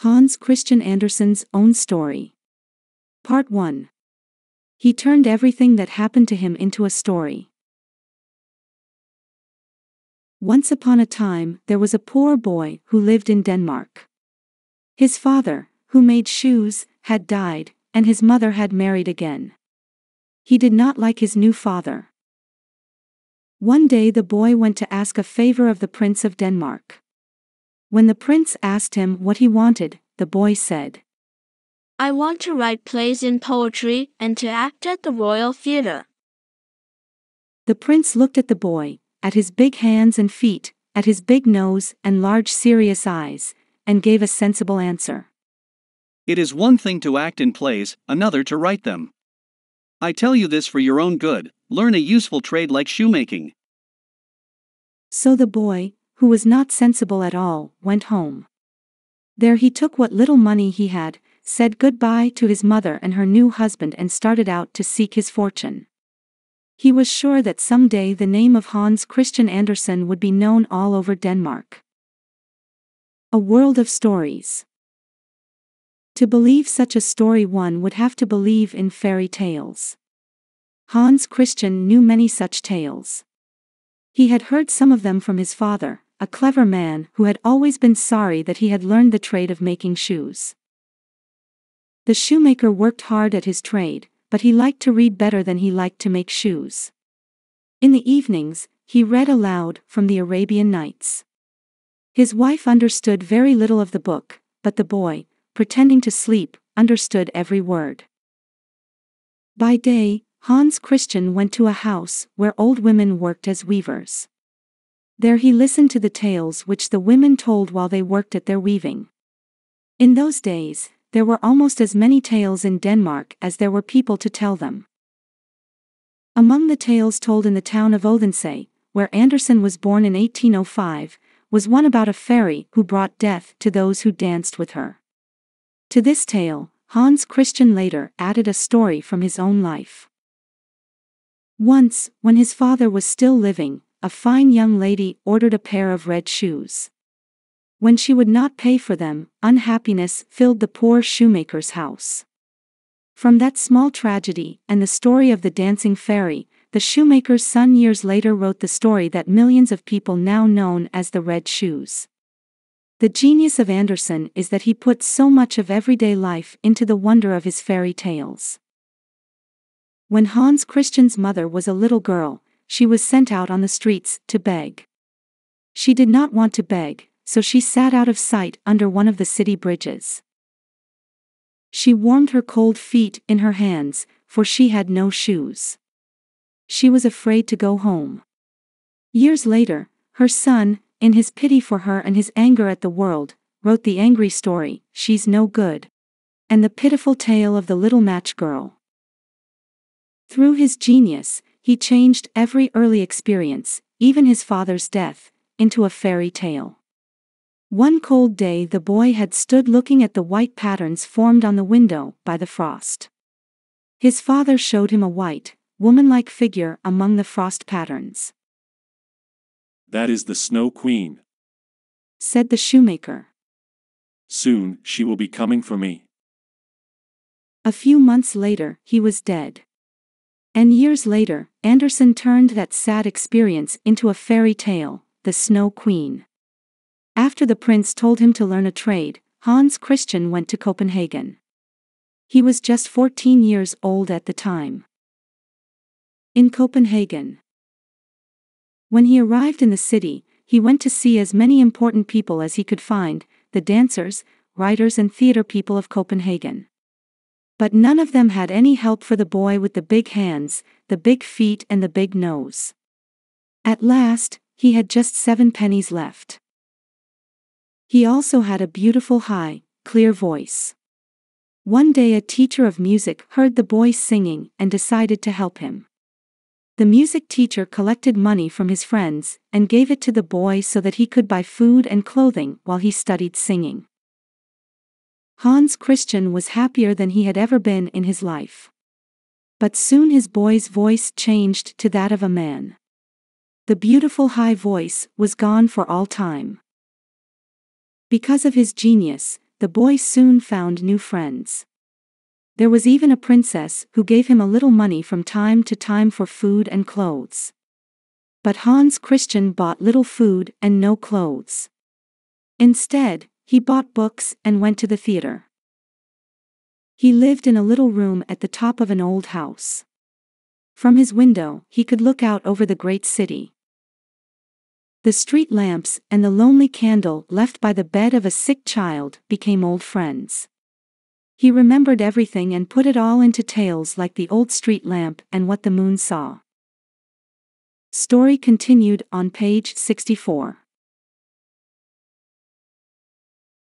Hans Christian Andersen's own story. Part 1. He turned everything that happened to him into a story. Once upon a time, there was a poor boy who lived in Denmark. His father, who made shoes, had died, and his mother had married again. He did not like his new father. One day the boy went to ask a favor of the Prince of Denmark. When the prince asked him what he wanted, the boy said, "I want to write plays in poetry and to act at the Royal Theatre." The prince looked at the boy, at his big hands and feet, at his big nose and large serious eyes, and gave a sensible answer. "It is one thing to act in plays, another to write them. I tell you this for your own good, learn a useful trade like shoemaking." So the boy, who was not sensible at all, went home. There he took what little money he had, said goodbye to his mother and her new husband and started out to seek his fortune. He was sure that someday the name of Hans Christian Andersen would be known all over Denmark. A world of stories. To believe such a story, one would have to believe in fairy tales. Hans Christian knew many such tales. He had heard some of them from his father, a clever man who had always been sorry that he had learned the trade of making shoes. The shoemaker worked hard at his trade, but he liked to read better than he liked to make shoes. In the evenings, he read aloud from the Arabian Nights. His wife understood very little of the book, but the boy, pretending to sleep, understood every word. By day, Hans Christian went to a house where old women worked as weavers. There he listened to the tales which the women told while they worked at their weaving. In those days, there were almost as many tales in Denmark as there were people to tell them. Among the tales told in the town of Odense, where Andersen was born in 1805, was one about a fairy who brought death to those who danced with her. To this tale, Hans Christian later added a story from his own life. Once, when his father was still living, a fine young lady ordered a pair of red shoes. When she would not pay for them, unhappiness filled the poor shoemaker's house. From that small tragedy and the story of the dancing fairy, the shoemaker's son years later wrote the story that millions of people now known as the Red Shoes. The genius of Andersen is that he put so much of everyday life into the wonder of his fairy tales. When Hans Christian's mother was a little girl, she was sent out on the streets to beg. She did not want to beg, so she sat out of sight under one of the city bridges. She warmed her cold feet in her hands, for she had no shoes. She was afraid to go home. Years later, her son, in his pity for her and his anger at the world, wrote the angry story, "She's No Good," and the pitiful tale of the little match girl. Through his genius, he changed every early experience, even his father's death, into a fairy tale. One cold day the boy had stood looking at the white patterns formed on the window by the frost. His father showed him a white, woman-like figure among the frost patterns. "That is the Snow Queen," said the shoemaker. "Soon she will be coming for me." A few months later, he was dead. And years later, Andersen turned that sad experience into a fairy tale, The Snow Queen. After the prince told him to learn a trade, Hans Christian went to Copenhagen. He was just 14 years old at the time. In Copenhagen. When he arrived in the city, he went to see as many important people as he could find, the dancers, writers and theater people of Copenhagen. But none of them had any help for the boy with the big hands, the big feet and the big nose. At last, he had just 7 pennies left. He also had a beautiful high, clear voice. One day a teacher of music heard the boy singing and decided to help him. The music teacher collected money from his friends and gave it to the boy so that he could buy food and clothing while he studied singing. Hans Christian was happier than he had ever been in his life. But soon his boy's voice changed to that of a man. The beautiful high voice was gone for all time. Because of his genius, the boy soon found new friends. There was even a princess who gave him a little money from time to time for food and clothes. But Hans Christian bought little food and no clothes. Instead, he bought books and went to the theater. He lived in a little room at the top of an old house. From his window, he could look out over the great city. The street lamps and the lonely candle left by the bed of a sick child became old friends. He remembered everything and put it all into tales like the old street lamp and what the moon saw. Story continued on page 64.